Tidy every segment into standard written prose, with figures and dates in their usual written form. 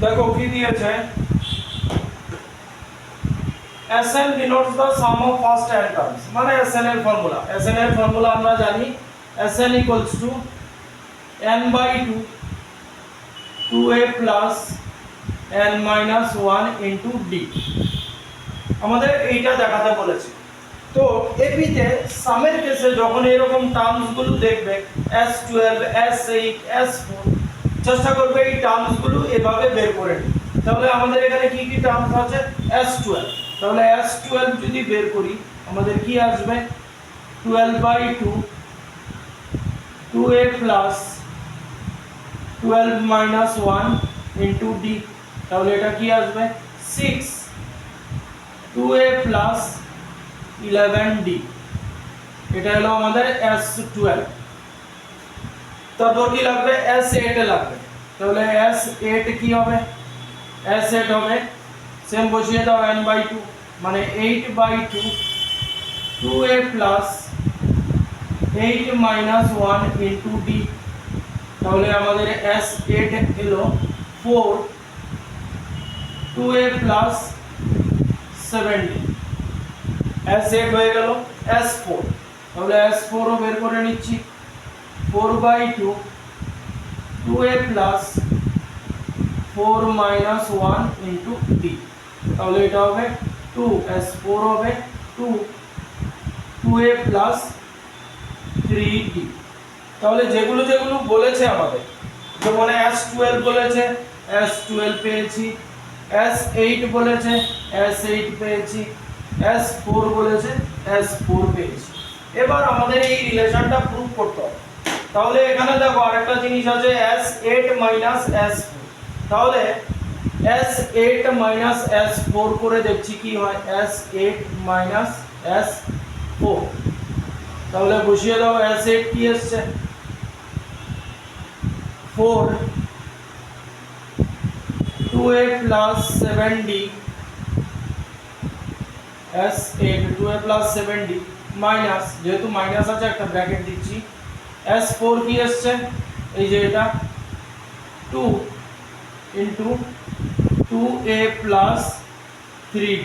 দেখো কি দিয়েছে, SN denotes the sum of first n terms, মানে SN এর ফর্মুলা আমরা জানি SN equals to n by 2 2a plus n minus 1 into d। আমাদের এইটা দেখাতে বলেছে। তো এপিতে সামের কেসে যখন এরকম টার্মস গুলো দেখবে S12 S8 S4, চেষ্টা করবে এই টার্মস গুলো এভাবে বের করে নিতে। তাহলে আমাদের এখানে কি কি টার্মস আছে, S12, তাহলে S12 যদি বের করি আমাদের কি আসবে 12/2 2a plus 12 minus 1 into d, তাহলে এটা কি আসবে 6 2a plus 11d, এটা হলো আমাদের S12। তারপর কি লাগবে, S8 লাগবে, তাহলে S8 কি হবে, S8 হবে সেম বসিয়ে দাও n/2 মানে 8/2 2a plus 8 minus 1 into d, তাহলে আমাদের S8 এলো 4 2a plus 7d, S8 হয়ে গেল S4, তাহলে S4 ও বের করে নিচ্ছি 4/2 2a plus 4 minus 1 into d, তাহলে এটা হবে 2 S4 হবে 2a plus 3d। তাহলে যেগুলো বলেছে আমাদের, যেমন S12 বলেছে S12 পেয়েছি, S8 বলেছে S8 পেয়েছি, S4 বলেছে S4 পেয়েছি। এবার আমাদের এই রিলেশনটা প্রুফ করতে হবে। তাহলে এখানে দেখো আরেকটা জিনিস আছে S8 minus S4, তাহলে S8 minus S4 করে দেখছি কি হয়, S8 minus S4, তাহলে বসিয়ে দাও S8 কি আসছে 4 2a plus 7d S8 2a plus 7d minus, যেহেতু মাইনাস আছে একটা ব্র্যাকেট দিচ্ছি, S4 কি আসছে এই যে এটা 2 into 2a plus 3d,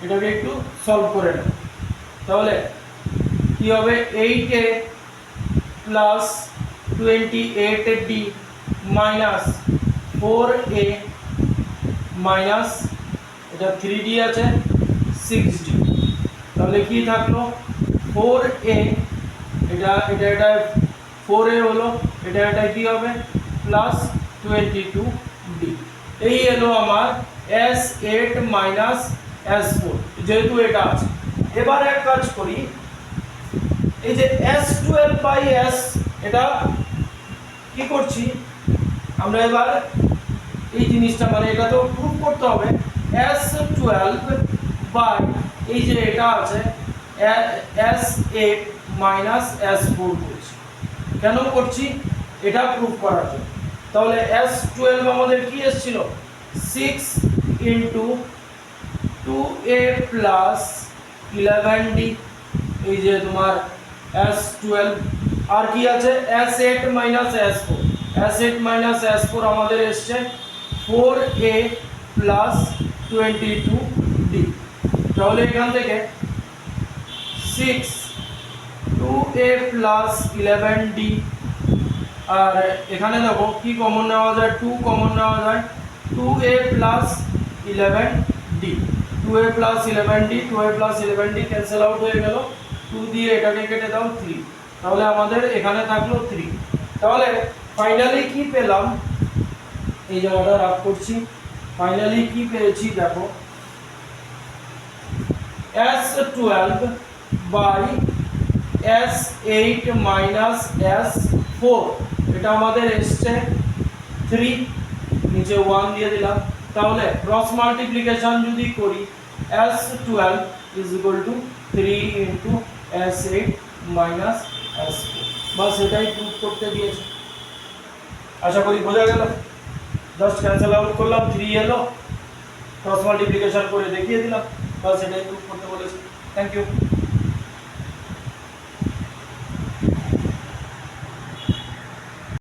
এটাকে একটু সলভ করে নাও। তাহলে কি হবে 8a plus 28d minus 4a minus এটা 3d আছে 6d, তাহলে কি থাকলো 4a, এটা 4a হলো, এটা কি হবে প্লাস 22d, এই হলো আমার S8 minus S4, যেহেতু এটা আছে। এবার এক কাজ করি, এই যে S12/S এটা কি করছি আমরা, এবার এই জিনিসটা মানে এটা তো প্রুফ করতে হবে, S12 এই যে এটা আছে S8 minus S4 করছি, কেন করছি এটা প্রুফ করার জন্য। তাহলে S12 আমাদের কি এসেছিল 6 into 2a plus 11d, এই যে তোমার S12, আর কি আছে S8 minus S4, S8 minus S4 আমাদের এসছে 4a plus 22d, তাহলে এখান থেকে 6 2a plus 11d, আর এখানে দেখো কি কমন নেওয়া যায়, 2 কমন নেওয়া যায়, 2a plus 11d 2a plus 11d 2a plus 11d cancel out হয়ে গেল, 2 দিয়ে এটাকে কেটে দাও 3, তাহলে আমাদের এখানে থাকলো 3। তাহলে ফাইনালি কি পেলাম, এই জায়গাটা রাখ করছি, ফাইনালি কি পেয়েছি দেখো S12/S8 minus S4, এটা আমাদের এসছে 3, নিচে 1 দিয়ে দিলাম, তাহলে ক্রস মাল্টিপ্লিকেশন যদি করি S12 is equal to 3 into S8 minus S4, বাস এটাই প্রুফ করতে দিয়েছে। আশা করি বোঝা গেল, জাস্ট ক্যান্সেল আউট করলাম, 3 এলো, ক্রস মাল্টিপ্লিকেশন করে দেখিয়ে দিলাম, বাস এটাই প্রুফ করতে বলেছে। Thank you.